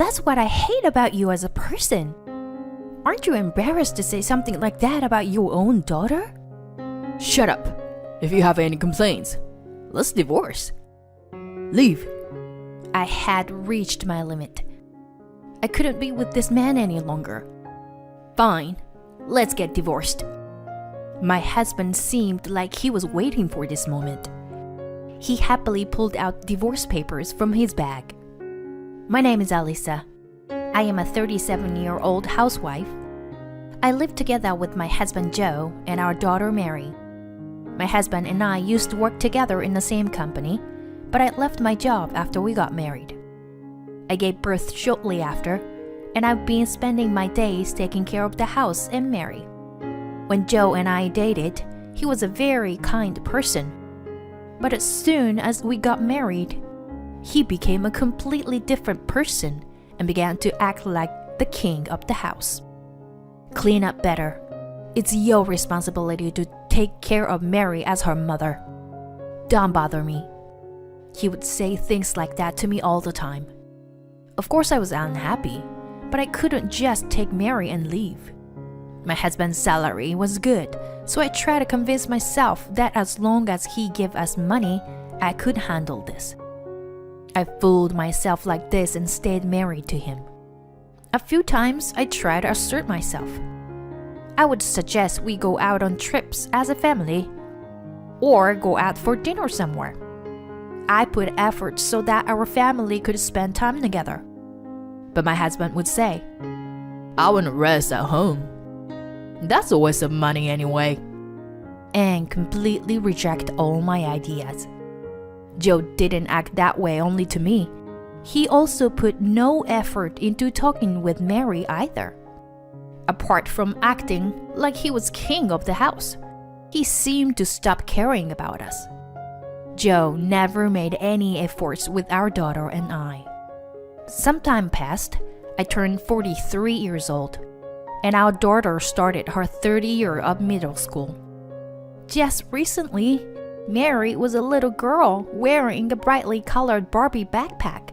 That's what I hate about you as a person. Aren't you embarrassed to say something like that about your own daughter? Shut up. If you have any complaints, let's divorce. Leave. I had reached my limit. I couldn't be with this man any longer. Fine, let's get divorced. My husband seemed like he was waiting for this moment. He happily pulled out divorce papers from his bag. My name is Alisa. I am a 37-year-old housewife. I live together with my husband Joe and our daughter Mary. My husband and I used to work together in the same company, but I left my job after we got married. I gave birth shortly after, and I've been spending my days taking care of the house and Mary. When Joe and I dated, he was a very kind person. But as soon as we got married, he became a completely different person and began to act like the king of the house. Clean up better. It's your responsibility to take care of Mary as her mother. Don't bother me. He would say things like that to me all the time. Of course I was unhappy, but I couldn't just take Mary and leave. My husband's salary was good, so I tried to convince myself that as long as he gave us money, I could handle this. I fooled myself like this and stayed married to him. A few times I tried to assert myself. I would suggest we go out on trips as a family, or go out for dinner somewhere. I put effort so that our family could spend time together. But my husband would say, I want to rest at home. That's a waste of money anyway. And completely reject all my ideas. Joe didn't act that way only to me. He also put no effort into talking with Mary either. Apart from acting like he was king of the house, he seemed to stop caring about us. Joe never made any efforts with our daughter and I. Some time passed, I turned 43 years old, and our daughter started her third year of middle school. Just recently, Mary was a little girl wearing a brightly colored Barbie backpack.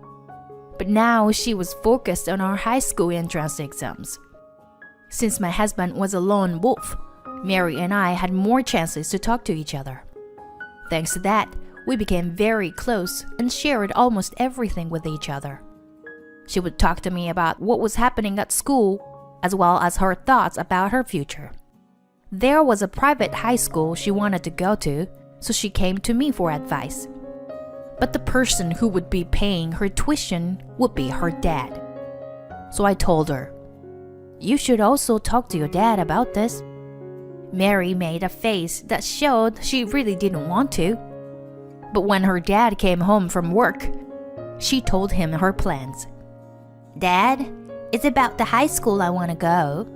But now she was focused on our high school entrance exams. Since my husband was a lone wolf, Mary and I had more chances to talk to each other. Thanks to that, we became very close and shared almost everything with each other. She would talk to me about what was happening at school, as well as her thoughts about her future. There was a private high school she wanted to go to, so she came to me for advice. But the person who would be paying her tuition would be her dad. So I told her, "You should also talk to your dad about this." Mary made a face that showed she really didn't want to. But when her dad came home from work, she told him her plans. "Dad, it's about the high school I want to go."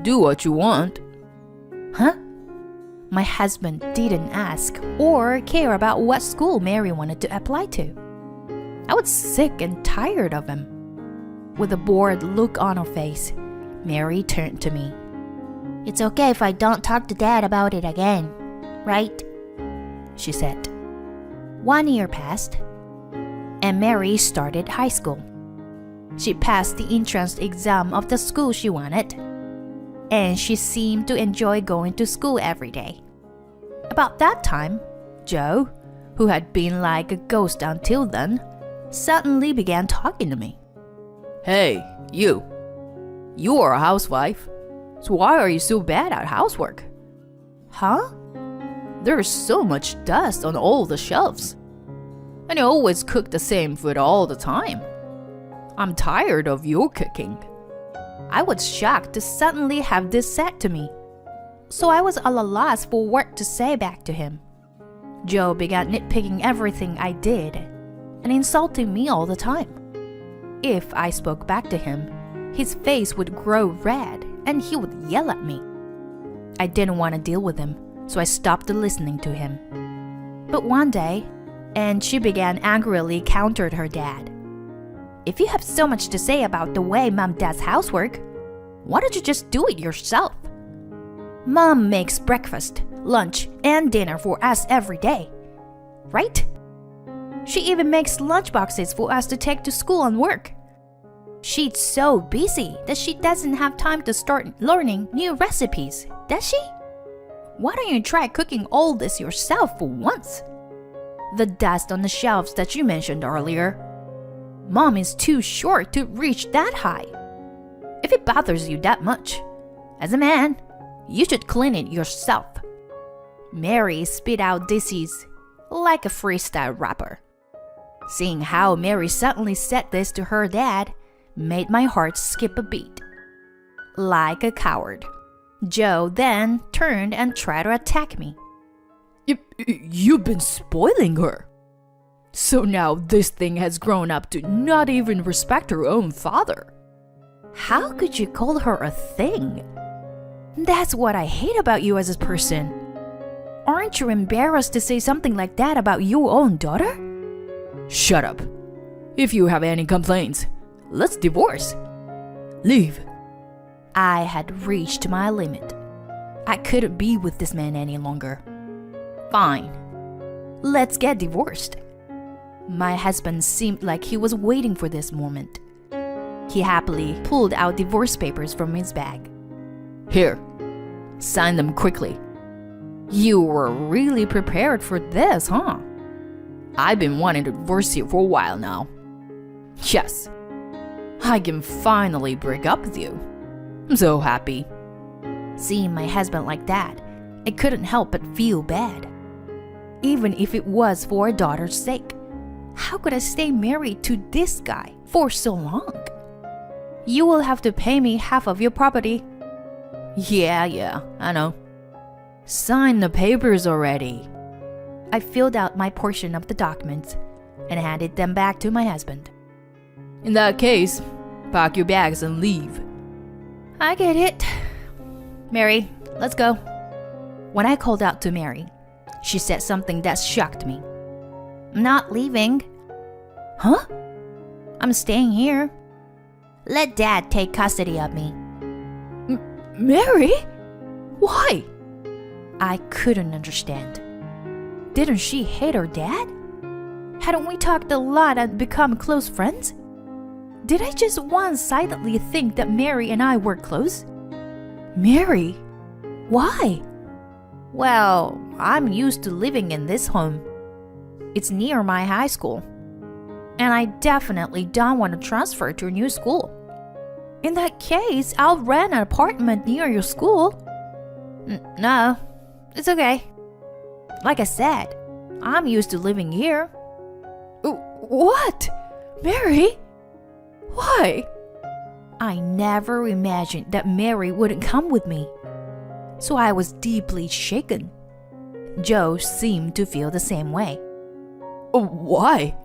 Do what you want. Huh? My husband didn't ask or care about what school Mary wanted to apply to. I was sick and tired of him. With a bored look on her face, Mary turned to me. "It's okay if I don't talk to Dad about it again, right?" she said. 1 year passed, and Mary started high school. She passed the entrance exam of the school she wanted, and she seemed to enjoy going to school every day. About that time, Joe, who had been like a ghost until then, suddenly began talking to me. Hey, you. You are a housewife, so why are you so bad at housework? Huh? There's so much dust on all the shelves, and you always cook the same food all the time. I'm tired of your cooking. I was shocked to suddenly have this said to me, so I was at a loss for what to say back to him. Joe began nitpicking everything I did and insulting me all the time. If I spoke back to him, his face would grow red and he would yell at me. I didn't want to deal with him, so I stopped listening to him. But one day, and she began angrily countered her dad. "If you have so much to say about the way Mom does housework, why don't you just do it yourself? Mom makes breakfast, lunch, and dinner for us every day, right? She even makes lunch boxes for us to take to school and work. She's so busy that she doesn't have time to start learning new recipes, does she? Why don't you try cooking all this yourself for once? The dust on the shelves that you mentioned earlier. Mom is too short to reach that high. If it bothers you that much, as a man, you should clean it yourself. Mary spit out dishes like a freestyle rapper. Seeing how Mary suddenly said this to her dad made my heart skip a beat. Like a coward, Joe then turned and tried to attack me. You've been spoiling her. So now this thing has grown up to not even respect her own father. How could you call her a thing? That's what I hate about you as a person. Aren't you embarrassed to say something like that about your own daughter? Shut up. If you have any complaints, let's divorce. Leave. I had reached my limit. I couldn't be with this man any longer. Fine. Let's get divorced. My husband seemed like he was waiting for this moment. He happily pulled out divorce papers from his bag. Here, sign them quickly. You were really prepared for this, huh? I've been wanting to divorce you for a while now. Yes, I can finally break up with you. I'm so happy. Seeing my husband like that, I couldn't help but feel bad. Even if it was for a daughter's sake, how could I stay married to this guy for so long? You will have to pay me half of your property. Yeah, I know. Sign the papers already. I filled out my portion of the documents and handed them back to my husband. In that case, pack your bags and leave. I get it. Mary, let's go. When I called out to Mary, she said something that shocked me. I'm not leaving. Huh? I'm staying here. Let Dad take custody of me. Mary? Why? I couldn't understand. Didn't she hate her dad? Hadn't we talked a lot and become close friends? Did I just one-sidedly think that Mary and I were close? Mary? Why? Well, I'm used to living in this home. It's near my high school. And I definitely don't want to transfer to a new school. In that case, I'll rent an apartment near your school. No, it's okay. Like I said, I'm used to living here. What? Mary? Why? I never imagined that Mary wouldn't come with me. So I was deeply shaken. Joe seemed to feel the same way. Why?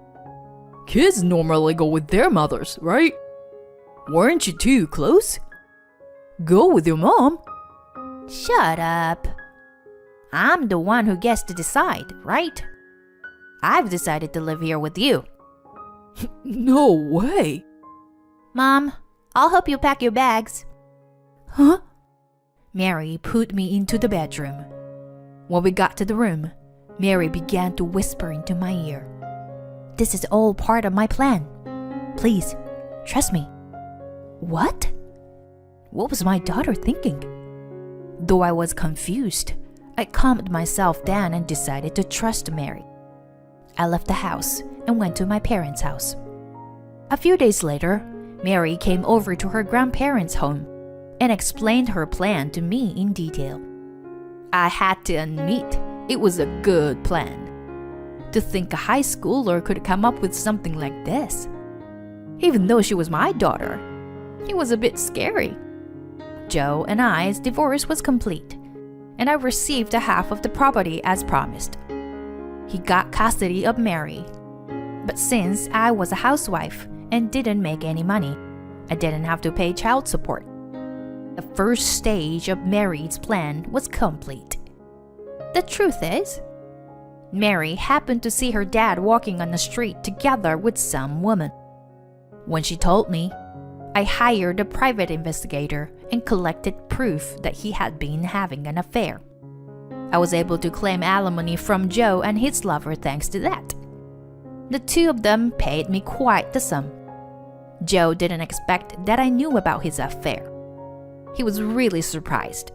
Kids normally go with their mothers, right? Weren't you too close? Go with your mom. Shut up. I'm the one who gets to decide, right? I've decided to live here with you. No way. Mom, I'll help you pack your bags. Huh? Mary put me into the bedroom. When we got to the room, Mary began to whisper into my ear. This is all part of my plan. Please, trust me. What? What was my daughter thinking? Though I was confused, I calmed myself down and decided to trust Mary. I left the house and went to my parents' house. A few days later, Mary came over to her grandparents' home and explained her plan to me in detail. I had to admit, it was a good plan. To think a high schooler could come up with something like this. Even though she was my daughter, it was a bit scary. Joe and I's divorce was complete, and I received a half of the property as promised. He got custody of Mary. But since I was a housewife and didn't make any money, I didn't have to pay child support. The first stage of Mary's plan was complete. The truth is, Mary happened to see her dad walking on the street together with some woman. When she told me, I hired a private investigator and collected proof that he had been having an affair. I was able to claim alimony from Joe and his lover thanks to that. The two of them paid me quite the sum. Joe didn't expect that I knew about his affair. He was really surprised.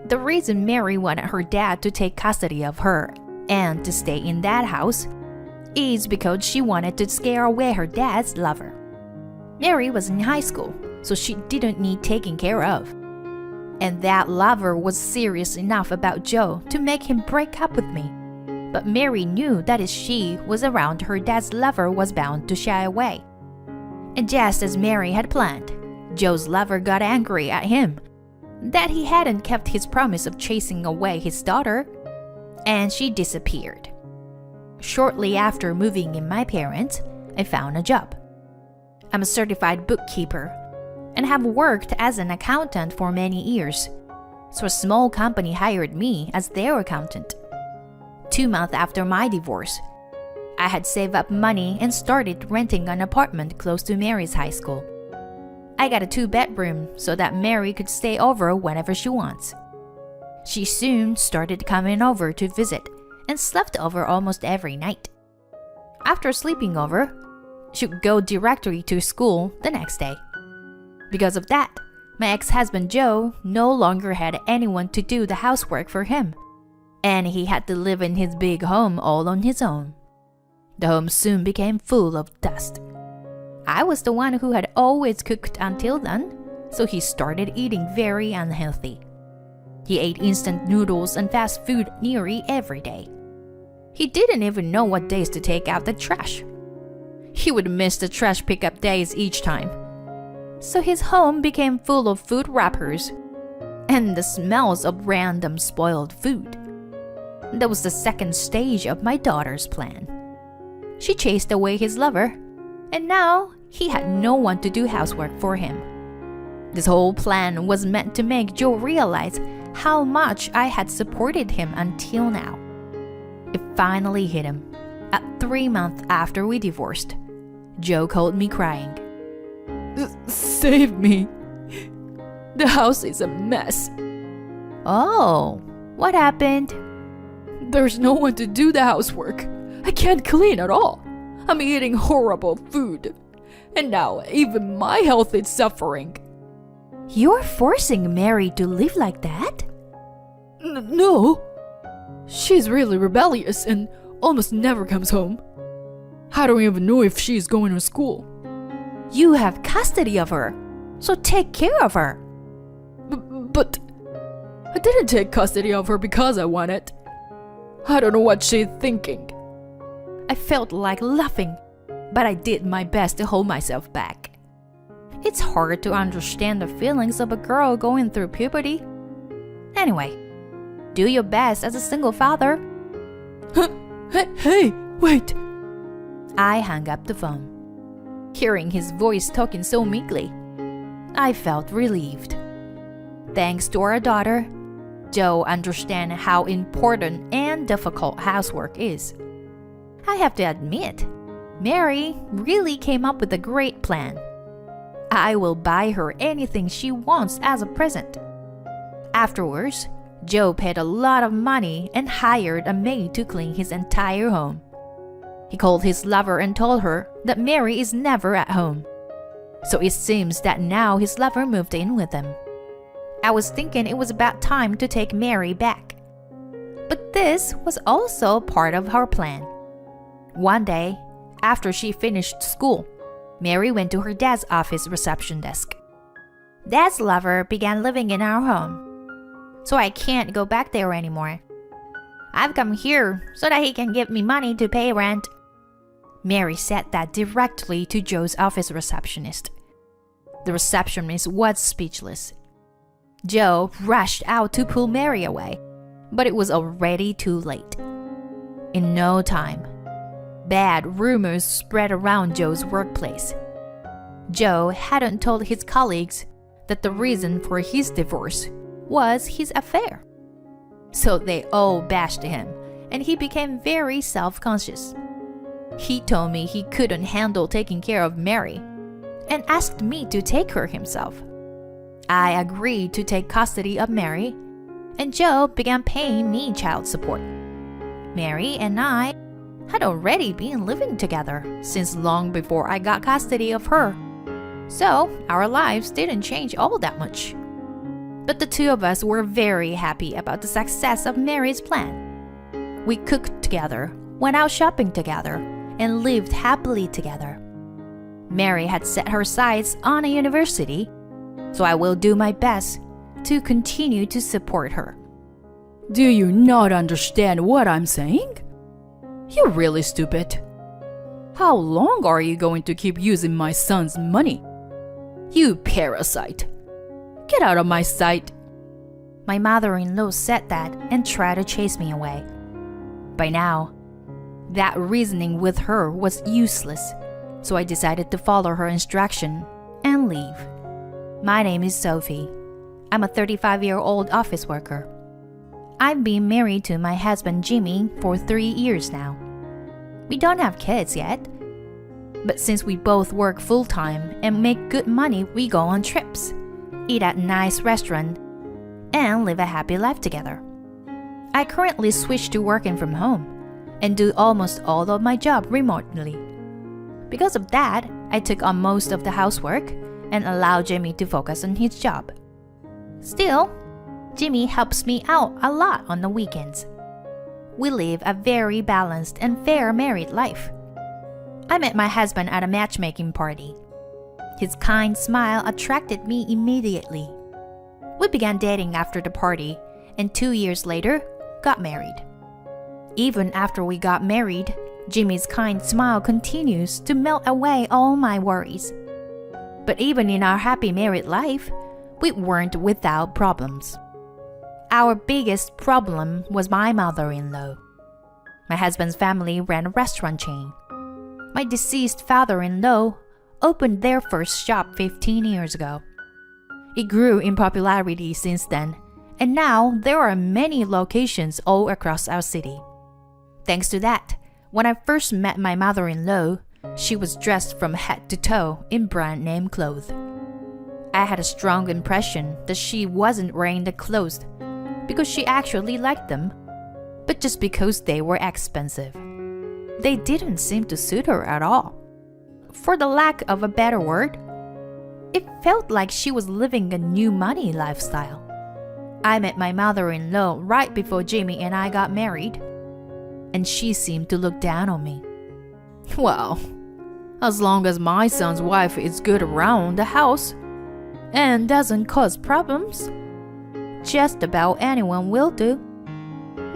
The reason Mary wanted her dad to take custody of her and to stay in that house is because she wanted to scare away her dad's lover. Mary was in high school, so she didn't need taking care of. And that lover was serious enough about Joe to make him break up with me. But Mary knew that if she was around, her dad's lover was bound to shy away. And just as Mary had planned, Joe's lover got angry at him that he hadn't kept his promise of chasing away his daughter, and she disappeared. Shortly after moving in my parents, I found a job. I'm a certified bookkeeper and have worked as an accountant for many years, so a small company hired me as their accountant. 2 months after my divorce, I had saved up money and started renting an apartment close to Mary's high school. I got a 2-bedroom so that Mary could stay over whenever she wants. She soon started coming over to visit and slept over almost every night. After sleeping over, she would go directly to school the next day. Because of that, my ex-husband Joe no longer had anyone to do the housework for him, and he had to live in his big home all on his own. The home soon became full of dust. I was the one who had always cooked until then, so he started eating very unhealthy. He ate instant noodles and fast food nearly every day. He didn't even know what days to take out the trash. He would miss the trash pickup days each time. So his home became full of food wrappers and the smells of random spoiled food. That was the second stage of my daughter's plan. She chased away his lover, and now he had no one to do housework for him. This whole plan was meant to make Joe realize how much I had supported him until now. It finally hit him. At 3 months after we divorced, Joe called me crying. Save me. The house is a mess. Oh, what happened? There's no one to do the housework. I can't clean at all. I'm eating horrible food. And now even my health is suffering. You're forcing Mary to live like that? No. She's really rebellious and almost never comes home. I don't even know if she's going to school. You have custody of her, so take care of her. But I didn't take custody of her because I want it. I don't know what she's thinking. I felt like laughing, but I did my best to hold myself back. It's hard to understand the feelings of a girl going through puberty. Anyway, do your best as a single father. Hey, wait. I hung up the phone. Hearing his voice talking so meekly, I felt relieved. Thanks to our daughter, Joe understands how important and difficult housework is. I have to admit, Mary really came up with a great plan. I will buy her anything she wants as a present. Afterwards, Joe paid a lot of money and hired a maid to clean his entire home. He called his lover and told her that Mary is never at home. So it seems that now his lover moved in with him. I was thinking it was about time to take Mary back. But this was also part of her plan. One day, after she finished school, Mary went to her dad's office reception desk. Dad's lover began living in our home, so I can't go back there anymore. I've come here so that he can give me money to pay rent. Mary said that directly to Joe's office receptionist. The receptionist was speechless. Joe rushed out to pull Mary away, but it was already too late. In no time, bad rumors spread around Joe's workplace. Joe hadn't told his colleagues that the reason for his divorce was his affair. So they all bashed him, and he became very self-conscious. He told me he couldn't handle taking care of Mary and asked me to take her himself. I agreed to take custody of Mary, and Joe began paying me child support. Mary and I had already been living together since long before I got custody of her So our lives didn't change all that much. But the two of us were very happy about the success of Mary's plan. We cooked together, went out shopping together, and lived happily together. Mary had set her sights on a university, so I will do my best to continue to support her. Do you not understand what I'm saying? You're really stupid. How long are you going to keep using my son's money? You parasite. Get out of my sight. My mother-in-law said that and tried to chase me away. By now, that reasoning with her was useless, so I decided to follow her instruction and leave. My name is Sophie. I'm a 35-year-old office worker. I've been married to my husband Jimmy for 3 years now. We don't have kids yet, but since we both work full-time and make good money, we go on trips, eat at nice restaurants, and live a happy life together. I currently switched to working from home and do almost all of my job remotely. Because of that, I took on most of the housework and allowed Jimmy to focus on his job. Still, Jimmy helps me out a lot on the weekends. We live a very balanced and fair married life. I met my husband at a matchmaking party. His kind smile attracted me immediately. We began dating after the party and 2 years later, got married. Even after we got married, Jimmy's kind smile continues to melt away all my worries. But even in our happy married life, we weren't without problems. Our biggest problem was my mother-in-law. My husband's family ran a restaurant chain. My deceased father-in-law opened their first shop 15 years ago. It grew in popularity since then, and now there are many locations all across our city. Thanks to that, when I first met my mother-in-law, she was dressed from head to toe in brand name clothes. I had a strong impression that she wasn't wearing the clothes because she actually liked them, but just because they were expensive. They didn't seem to suit her at all. For the lack of a better word, it felt like she was living a new money lifestyle. I met my mother-in-law right before Jimmy and I got married, and she seemed to look down on me. Well, as long as my son's wife is good around the house and doesn't cause problems, just about anyone will do.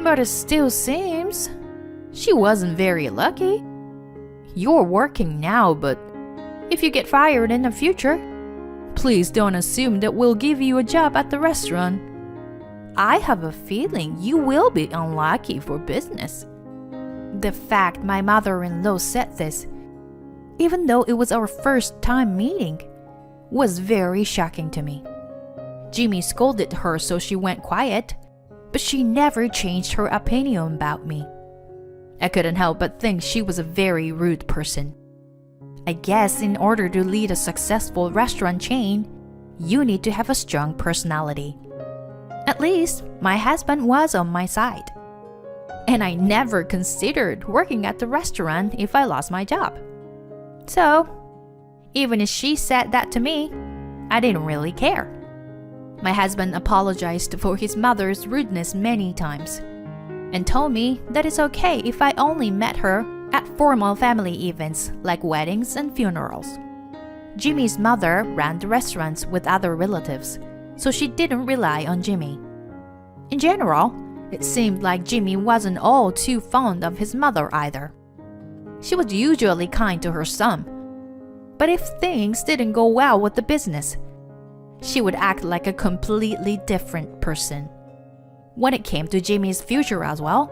But it still seems she wasn't very lucky. You're working now, but if you get fired in the future, please don't assume that we'll give you a job at the restaurant. I have a feeling you will be unlucky for business. The fact my mother-in-law said this, even though it was our first time meeting, was very shocking to me. Jimmy scolded her so she went quiet, but she never changed her opinion about me. I couldn't help but think she was a very rude person. I guess in order to lead a successful restaurant chain, you need to have a strong personality. At least, my husband was on my side. And I never considered working at the restaurant if I lost my job. So, even if she said that to me, I didn't really care. My husband apologized for his mother's rudeness many times and told me that it's okay if I only met her at formal family events like weddings and funerals. Jimmy's mother ran the restaurants with other relatives, so she didn't rely on Jimmy. In general, it seemed like Jimmy wasn't all too fond of his mother either. She was usually kind to her son, but if things didn't go well with the business, she would act like a completely different person. When it came to Jimmy's future as well,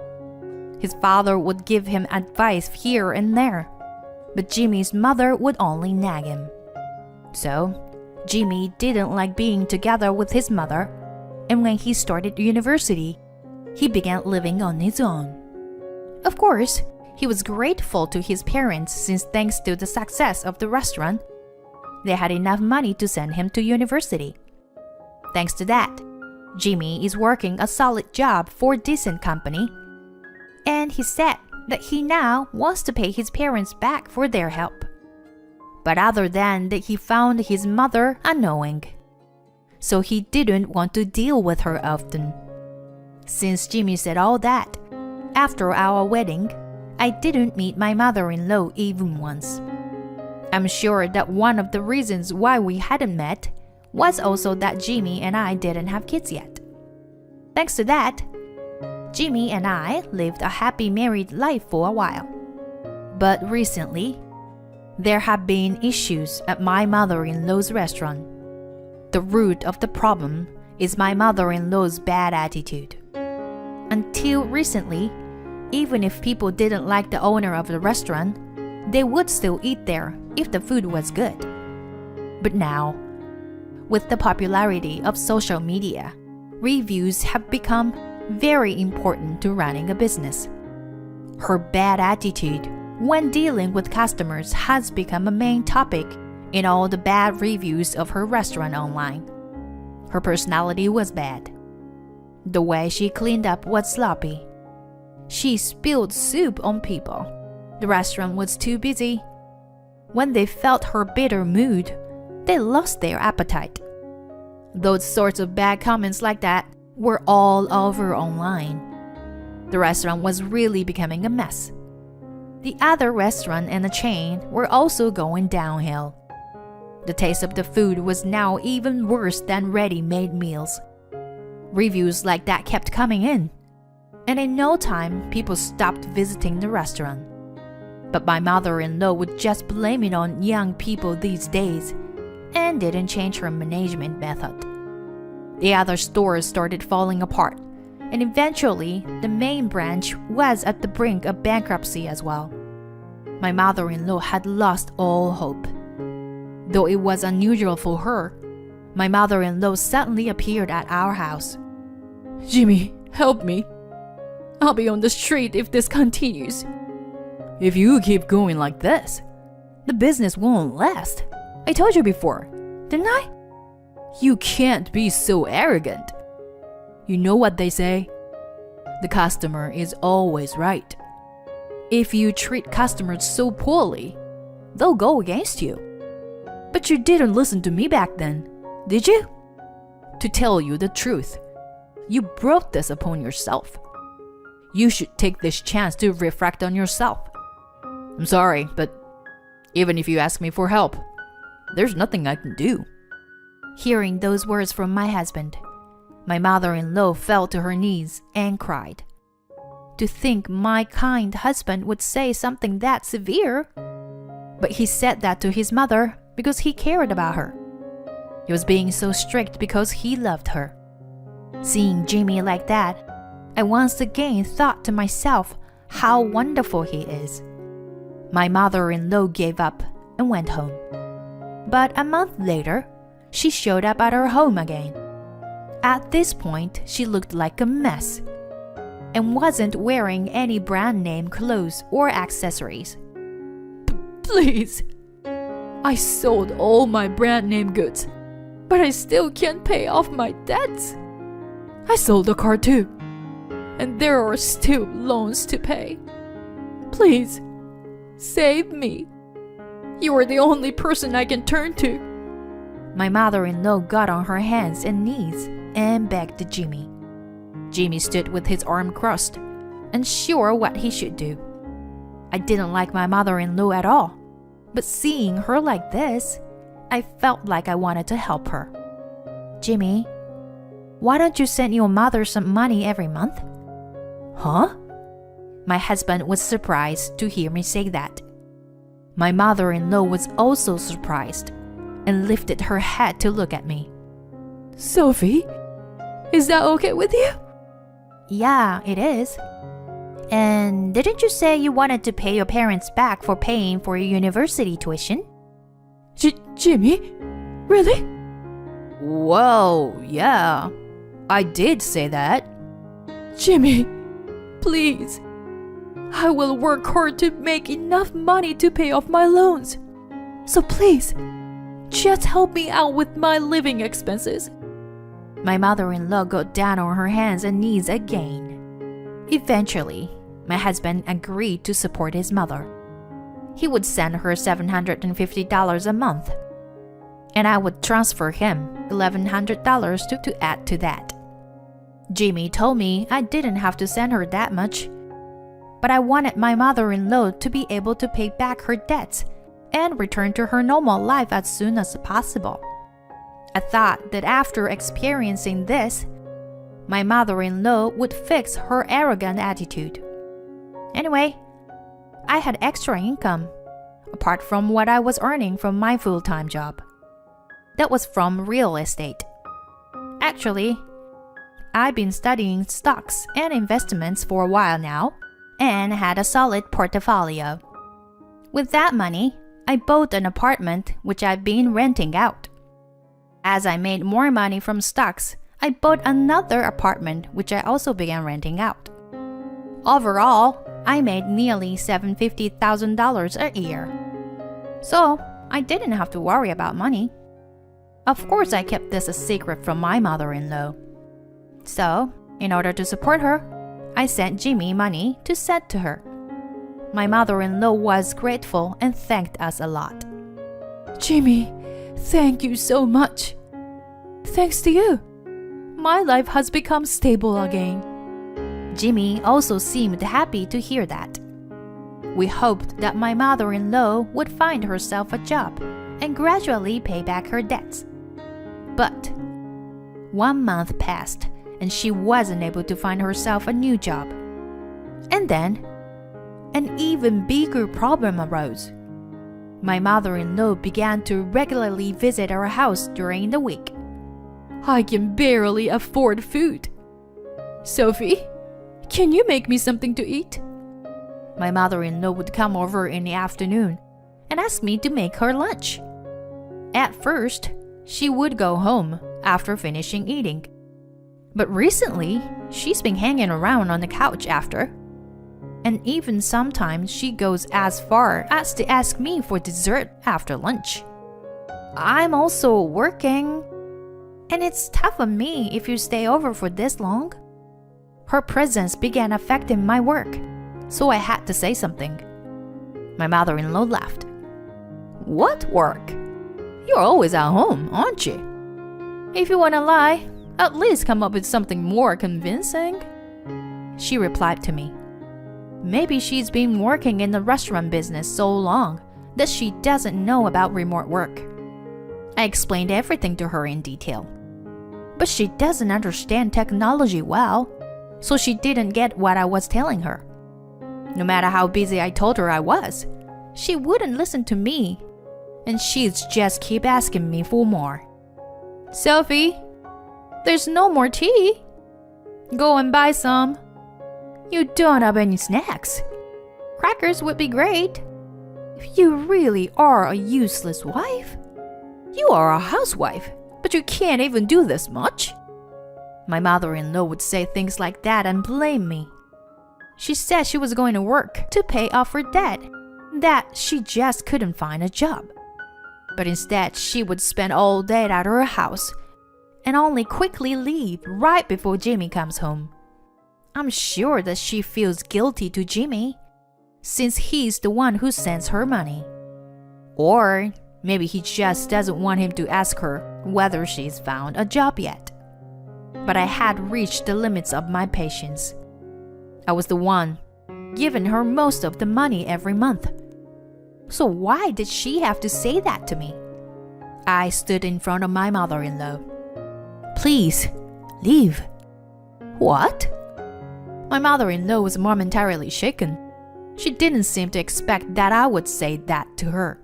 his father would give him advice here and there, but Jimmy's mother would only nag him. So, Jimmy didn't like being together with his mother, and when he started university, he began living on his own. Of course, he was grateful to his parents since thanks to the success of the restaurant, they had enough money to send him to university. Thanks to that, Jimmy is working a solid job for a decent company, and he said that he now wants to pay his parents back for their help. But other than that, he found his mother annoying. So he didn't want to deal with her often. Since Jimmy said all that, after our wedding, I didn't meet my mother-in-law even once. I'm sure that one of the reasons why we hadn't met was also that Jimmy and I didn't have kids yet. Thanks to that, Jimmy and I lived a happy married life for a while. But recently, there have been issues at my mother-in-law's restaurant. The root of the problem is my mother-in-law's bad attitude. Until recently, even if people didn't like the owner of the restaurant, they would still eat there if the food was good. But now, with the popularity of social media, reviews have become very important to running a business. Her bad attitude when dealing with customers has become a main topic in all the bad reviews of her restaurant online. Her personality was bad. The way she cleaned up was sloppy. She spilled soup on people. The restaurant was too busy. When they felt her bitter mood, they lost their appetite. Those sorts of bad comments like that were all over online. The restaurant was really becoming a mess. The other restaurant and the chain were also going downhill. The taste of the food was now even worse than ready-made meals. Reviews like that kept coming in, and in no time, people stopped visiting the restaurant. But my mother-in-law would just blame it on young people these days and didn't change her management method. The other stores started falling apart, and eventually, the main branch was at the brink of bankruptcy as well. My mother-in-law had lost all hope. Though it was unusual for her, my mother-in-law suddenly appeared at our house. Jimmy, help me. I'll be on the street if this continues. If you keep going like this, the business won't last. I told you before, didn't I? You can't be so arrogant. You know what they say? The customer is always right. If you treat customers so poorly, they'll go against you. But you didn't listen to me back then, did you? To tell you the truth, you brought this upon yourself. You should take this chance to reflect on yourself. I'm sorry, but even if you ask me for help, there's nothing I can do. Hearing those words from my husband, my mother-in-law fell to her knees and cried. To think my kind husband would say something that severe. But he said that to his mother because he cared about her. He was being so strict because he loved her. Seeing Jimmy like that, I once again thought to myself how wonderful he is. My mother-in-law gave up and went home. But a month later, she showed up at her home again. At this point, she looked like a mess and wasn't wearing any brand name clothes or accessories. Please, I sold all my brand name goods, but I still can't pay off my debts. I sold the car too, and there are still loans to pay. Please, save me. You are the only person I can turn to. My mother-in-law got on her hands and knees and begged Jimmy. Jimmy stood with his arm crossed, unsure what he should do. I didn't like my mother-in-law at all, but seeing her like this, I felt like I wanted to help her. Jimmy, why don't you send your mother some money every month? Huh? My husband was surprised to hear me say that. My mother-in-law was also surprised and lifted her head to look at me. Sophie, is that okay with you? Yeah, it is. And didn't you say you wanted to pay your parents back for paying for your university tuition? Jimmy? Really? Well, yeah, I did say that. Jimmy, please. I will work hard to make enough money to pay off my loans. So please, just help me out with my living expenses. My mother-in-law got down on her hands and knees again. Eventually, my husband agreed to support his mother. he would send her $750 a month, and I would transfer him $1,100 to add to that. Jimmy told me I didn't have to send her that much, but I wanted my mother-in-law to be able to pay back her debts and return to her normal life as soon as possible. I thought that after experiencing this, my mother-in-law would fix her arrogant attitude. Anyway, I had extra income, apart from what I was earning from my full-time job. That was from real estate. Actually, I've been studying stocks and investments for a while now and had a solid portfolio. With that money, I bought an apartment which I've been renting out. As I made more money from stocks, I bought another apartment which I also began renting out. Overall, I made nearly $750,000 a year. So, I didn't have to worry about money. Of course, I kept this a secret from my mother-in-law. So, in order to support her, I sent Jimmy money to send to her. My mother-in-law was grateful and thanked us a lot. Jimmy, thank you so much. Thanks to you, my life has become stable again. Jimmy also seemed happy to hear that. We hoped that my mother-in-law would find herself a job and gradually pay back her debts. But 1 month passed and she wasn't able to find herself a new job. And then, an even bigger problem arose. My mother-in-law began to regularly visit our house during the week. I can barely afford food. Sophie, can you make me something to eat? My mother-in-law would come over in the afternoon and ask me to make her lunch. At first, she would go home after finishing eating. But recently, she's been hanging around on the couch after. And even sometimes she goes as far as to ask me for dessert after lunch. I'm also working, and it's tough on me if you stay over for this long. Her presence began affecting my work, so I had to say something. My mother-in-law laughed. What work? You're always at home, aren't you? If you want to lie, at least come up with something more convincing. She replied to me. Maybe she's been working in the restaurant business so long that she doesn't know about remote work. I explained everything to her in detail. But she doesn't understand technology well, so she didn't get what I was telling her. No matter how busy I told her I was, she wouldn't listen to me, and she'd just keep asking me for more. Sophie, there's no more tea. Go and buy some. You don't have any snacks. Crackers would be great. If you really are a useless wife. You are a housewife, but you can't even do this much. My mother-in-law would say things like that and blame me. She said she was going to work to pay off her debt, that she just couldn't find a job. But instead, she would spend all day at her house and only quickly leave right before Jimmy comes home. I'm sure that she feels guilty to Jimmy, since he's the one who sends her money. Or maybe he just doesn't want him to ask her whether she's found a job yet. But I had reached the limits of my patience. I was the one giving her most of the money every month. So why did she have to say that to me? I stood in front of my mother-in-law. Please, leave. What? My mother-in-law was momentarily shaken. She didn't seem to expect that I would say that to her.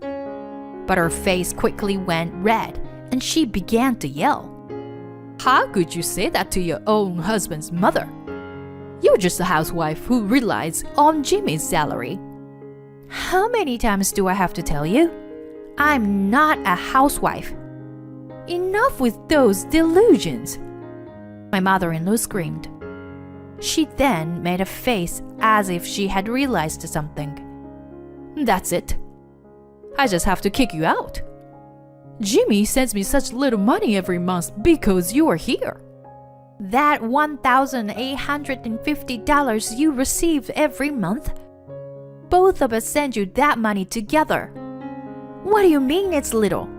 But her face quickly went red and she began to yell. How could you say that to your own husband's mother? You're just a housewife who relies on Jimmy's salary. How many times do I have to tell you? I'm not a housewife. Enough with those delusions. My mother-in-law screamed. She then made a face as if she had realized something. That's it. I just have to kick you out. Jimmy sends me such little money every month because you are here. That $1,850 you receive every month? both of us send you that money together. What do you mean it's little?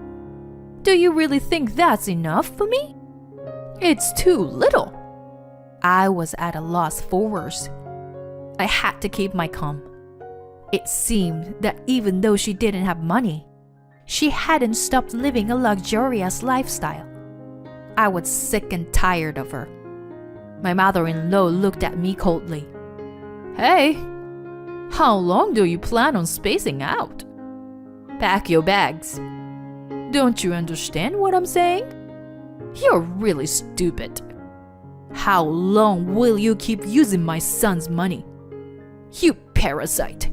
Do you really think that's enough for me? It's too little. I was at a loss for words. I had to keep my calm. It seemed that even though she didn't have money, she hadn't stopped living a luxurious lifestyle. I was sick and tired of her. My mother-in-law looked at me coldly. Hey, how long do you plan on spacing out? Pack your bags. Don't you understand what I'm saying? You're really stupid. How long will you keep using my son's money? You parasite.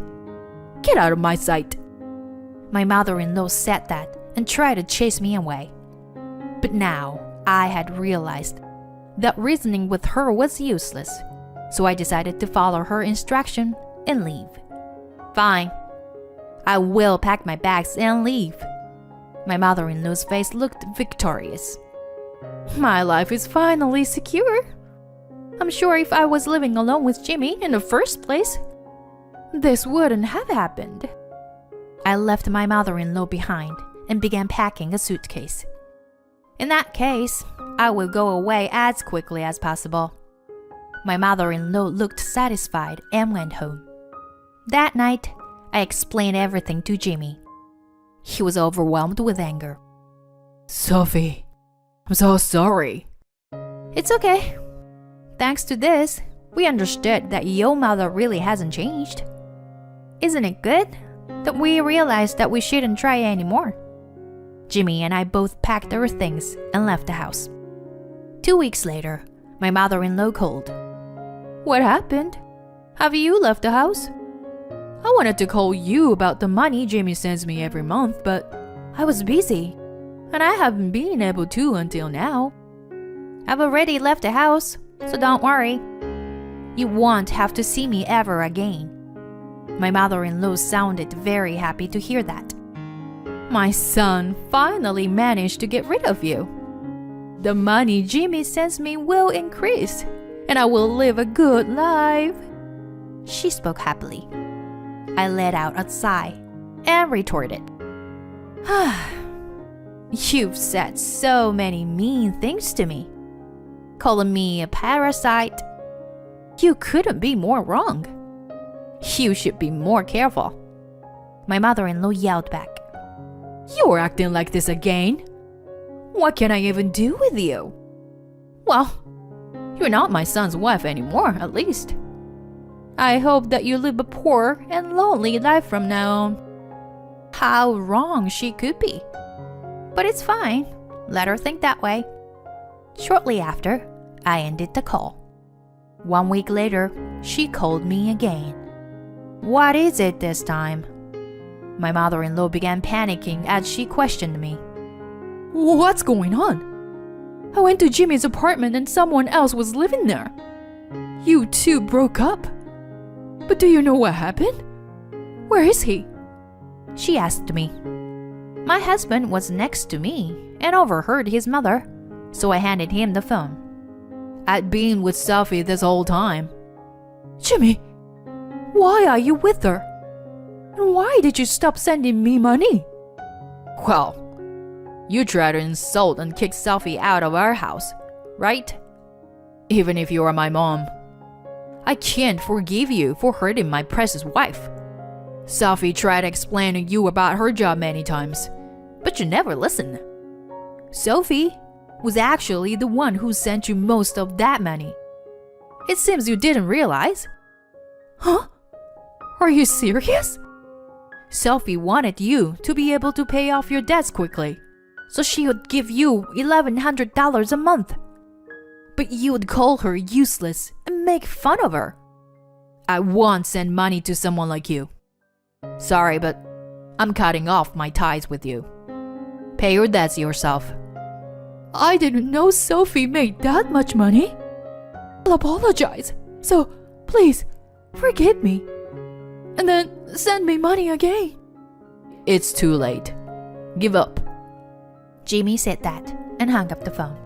Get out of my sight. My mother-in-law said that and tried to chase me away. But now I had realized that reasoning with her was useless, so I decided to follow her instruction and leave. Fine. I will pack my bags and leave. My mother-in-law's face looked victorious. My life is finally secure. I'm sure if I was living alone with Jimmy in the first place, this wouldn't have happened. I left my mother-in-law behind and began packing a suitcase. In that case, I will go away as quickly as possible. My mother-in-law looked satisfied and went home. That night, I explained everything to Jimmy. He was overwhelmed with anger. Sophie, I'm so sorry. It's okay. Thanks to this, we understood that your mother really hasn't changed. Isn't it good that we realized that we shouldn't try anymore? Jimmy and I both packed our things and left the house. 2 weeks later, my mother-in-law called. What happened? Have you left the house? I wanted to call you about the money Jimmy sends me every month, but I was busy, and I haven't been able to until now. I've already left the house, so don't worry. You won't have to see me ever again. My mother-in-law sounded very happy to hear that. My son finally managed to get rid of you. The money Jimmy sends me will increase, and I will live a good life. She spoke happily. I let out a sigh and retorted. You've said so many mean things to me. Calling me a parasite. You couldn't be more wrong. You should be more careful. My mother-in-law yelled back. You're acting like this again. What can I even do with you? Well, you're not my son's wife anymore, at least. I hope that you live a poor and lonely life from now on. How wrong she could be. But it's fine. Let her think that way. Shortly after, I ended the call. 1 week later, she called me again. What is it this time? My mother-in-law began panicking as she questioned me. What's going on? I went to Jimmy's apartment and someone else was living there. You two broke up. But do you know what happened? Where is he? She asked me. My husband was next to me and overheard his mother, so I handed him the phone. I'd been with Sophie this whole time. Jimmy, why are you with her? And why did you stop sending me money? Well, you tried to insult and kick Sophie out of our house, right? Even if you are my mom. I can't forgive you for hurting my precious wife. Sophie tried to explain to you about her job many times, but you never listened. Sophie was actually the one who sent you most of that money. It seems you didn't realize. Huh? Are you serious? Sophie wanted you to be able to pay off your debts quickly, so she would give you $1,100 a month. But you would call her useless and make fun of her. I won't send money to someone like you. Sorry, but I'm cutting off my ties with you. Pay your debts yourself. I didn't know Sophie made that much money. I'll apologize. So, please, forgive me. And then send me money again. It's too late. Give up. Jimmy said that and hung up the phone.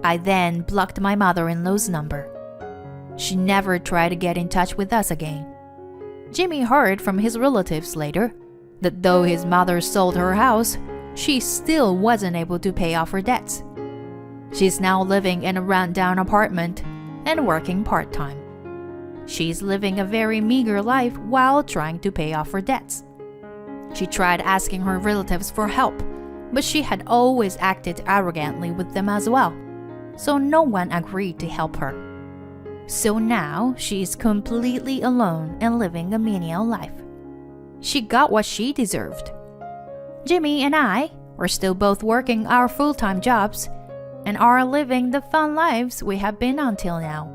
I then blocked my mother-in-law's number. She never tried to get in touch with us again. Jimmy heard from his relatives later that though his mother sold her house, she still wasn't able to pay off her debts. She's now living in a rundown apartment and working part-time. She's living a very meager life while trying to pay off her debts. She tried asking her relatives for help, but she had always acted arrogantly with them as well, so no one agreed to help her. So now she is completely alone and living a menial life. She got what she deserved. Jimmy and I are still both working our full-time jobs and are living the fun lives we have been until now.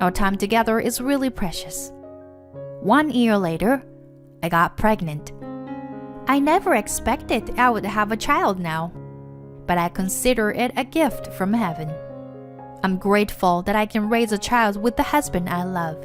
Our time together is really precious. 1 year later, I got pregnant. I never expected I would have a child now, but I consider it a gift from heaven. I'm grateful that I can raise a child with the husband I love.